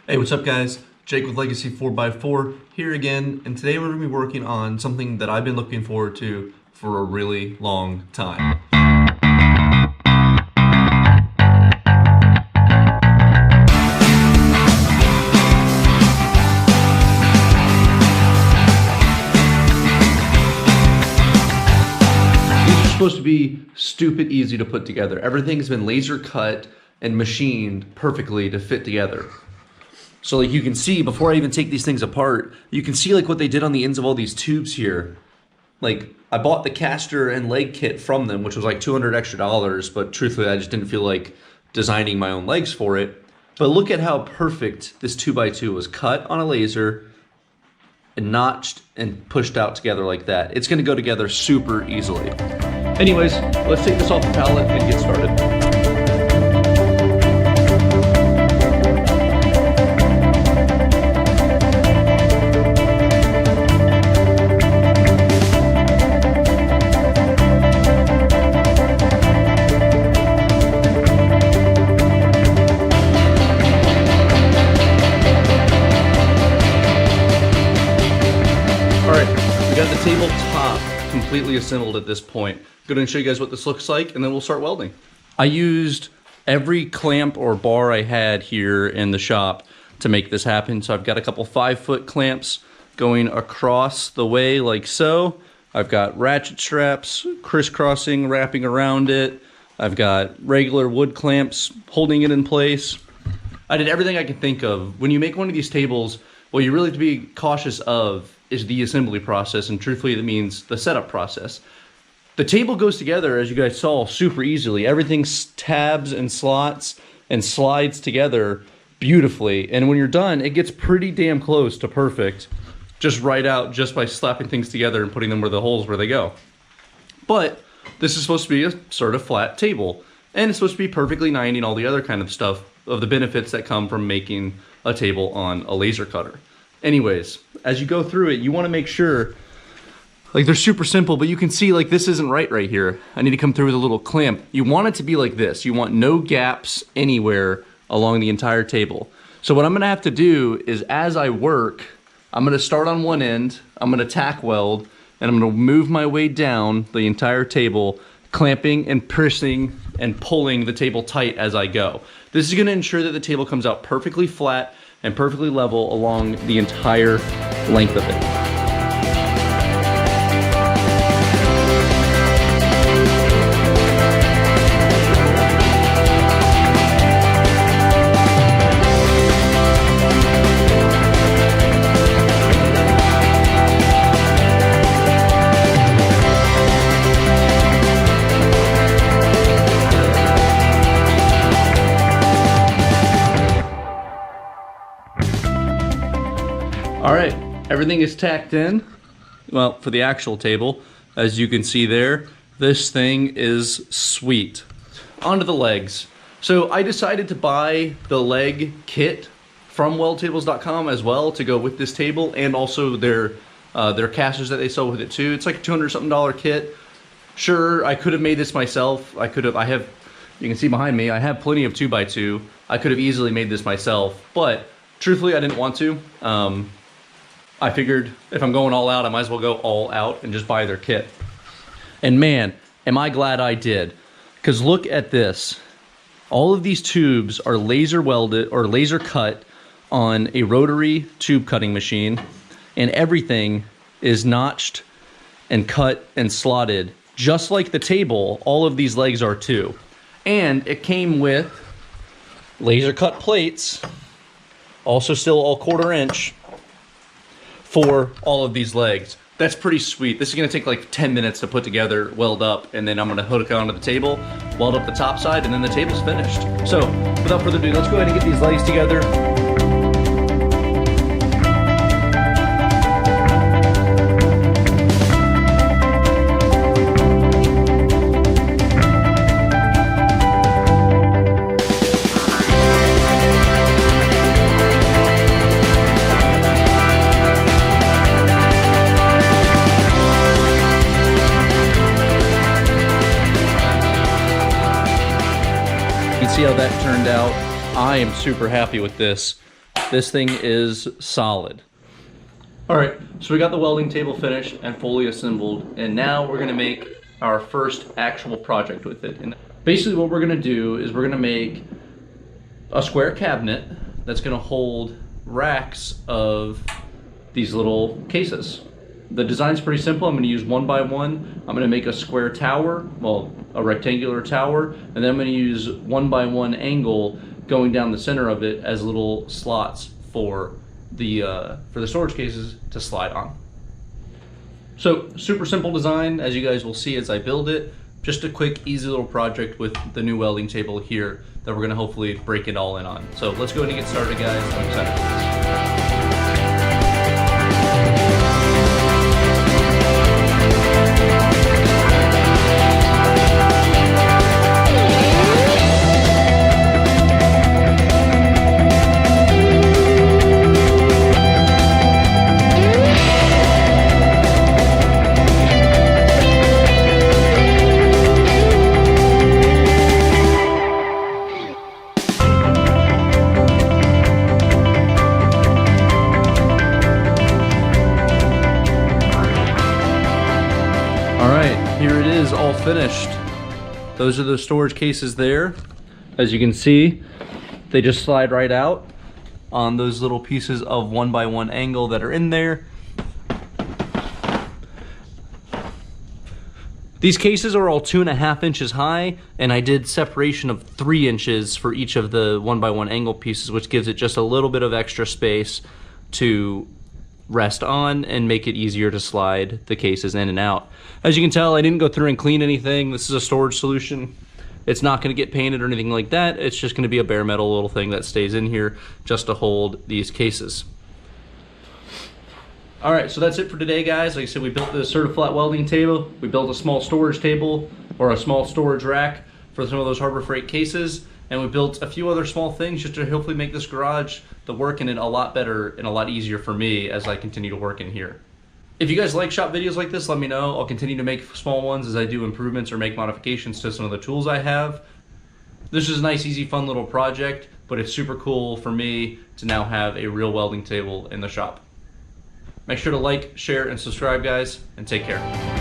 Hey, what's up guys? Jake with Legacy 4x4 here again, and today we're going to be working on something that I've been looking forward to for a really long time. These are supposed to be stupid easy to put together. Everything's been laser cut and machined perfectly to fit together. So like you can see, before I even take these things apart, you can see like what they did on the ends of all these tubes here. Like I bought the caster and leg kit from them, which was like $200 extra, but truthfully I just didn't feel like designing my own legs for it. But look at how perfect this 2x2 was cut on a laser and notched and pushed out together like that. It's gonna go together super easily. Anyways, let's take this off the pallet and get started. Got the tabletop completely assembled at this point. I'm going to show you guys what this looks like and then we'll start welding. I used every clamp or bar I had here in the shop to make this happen. So I've got a couple 5-foot clamps going across the way like so. I've got ratchet straps crisscrossing, wrapping around it. I've got regular wood clamps holding it in place. I did everything I could think of. When you make one of these tables, what you really have to be cautious of is the assembly process, and truthfully that means the setup process. The table goes together, as you guys saw, super easily. Everything tabs and slots and slides together beautifully, and when you're done it gets pretty damn close to perfect, just right out, just by slapping things together and putting them where the holes where they go. But this is supposed to be a sort of flat table, and it's supposed to be perfectly 90 and all the other kind of stuff of the benefits that come from making a table on a laser cutter. Anyways, as you go through it, you want to make sure, like they're super simple, but you can see like this isn't right here. I need to come through with a little clamp. You want it to be like this. You want no gaps anywhere along the entire table. So what I'm going to have to do is, as I work, I'm going to start on one end, I'm going to tack weld, and I'm going to move my way down the entire table, clamping and pressing and pulling the table tight as I go. This is going to ensure that the table comes out perfectly flat and perfectly level along the entire length of it. All right, everything is tacked in. Well, for the actual table, as you can see there, this thing is sweet. Onto the legs. So I decided to buy the leg kit from weldtables.com as well to go with this table, and also their casters that they sell with it too. It's like a $200-something kit. Sure, I could have made this myself. You can see behind me, I have plenty of 2x2. I could have easily made this myself, but truthfully, I didn't want to. I figured if I'm going all out, I might as well go all out and just buy their kit. And man, am I glad I did. Because look at this. All of these tubes are laser welded or laser cut on a rotary tube cutting machine, and everything is notched and cut and slotted just like the table. All of these legs are too. And it came with laser cut plates, also still all 1/4 inch, for all of these legs. That's pretty sweet. This is gonna take like 10 minutes to put together, weld up, and then I'm gonna hook it onto the table, weld up the top side, and then the table's finished. So without further ado, let's go ahead and get these legs together. You can see how that turned out. I am super happy with this. This thing is solid. All right, so we got the welding table finished and fully assembled, and now we're gonna make our first actual project with it. And basically what we're gonna do is we're gonna make a square cabinet that's gonna hold racks of these little cases. The design's pretty simple. I'm gonna use 1 by 1. I'm gonna make a square tower, well, a rectangular tower, and then I'm gonna use 1 by 1 angle going down the center of it as little slots for the storage cases to slide on. So super simple design, as you guys will see as I build it. Just a quick, easy little project with the new welding table here that we're gonna hopefully break it all in on. So let's go ahead and get started, guys. I'm excited for this. Here it is, all finished. Those are the storage cases there. As you can see, they just slide right out on those little pieces of 1 by 1 angle that are in there. These cases are all 2.5 inches high, and I did separation of 3 inches for each of the 1 by 1 angle pieces, which gives it just a little bit of extra space to rest on and make it easier to slide the cases in and out. As you can tell, I didn't go through and clean anything. This is a storage solution. It's not going to get painted or anything like that. It's just going to be a bare metal little thing that stays in here just to hold these cases. All right, so that's it for today, guys. Like I said, we built the Certiflat welding table. We built a small storage table or a small storage rack for some of those Harbor Freight cases. And we built a few other small things just to hopefully make this garage, the work in it, a lot better and a lot easier for me as I continue to work in here. If you guys like shop videos like this, let me know. I'll continue to make small ones as I do improvements or make modifications to some of the tools I have. This is a nice, easy, fun little project, but it's super cool for me to now have a real welding table in the shop. Make sure to like, share, and subscribe, guys, and take care.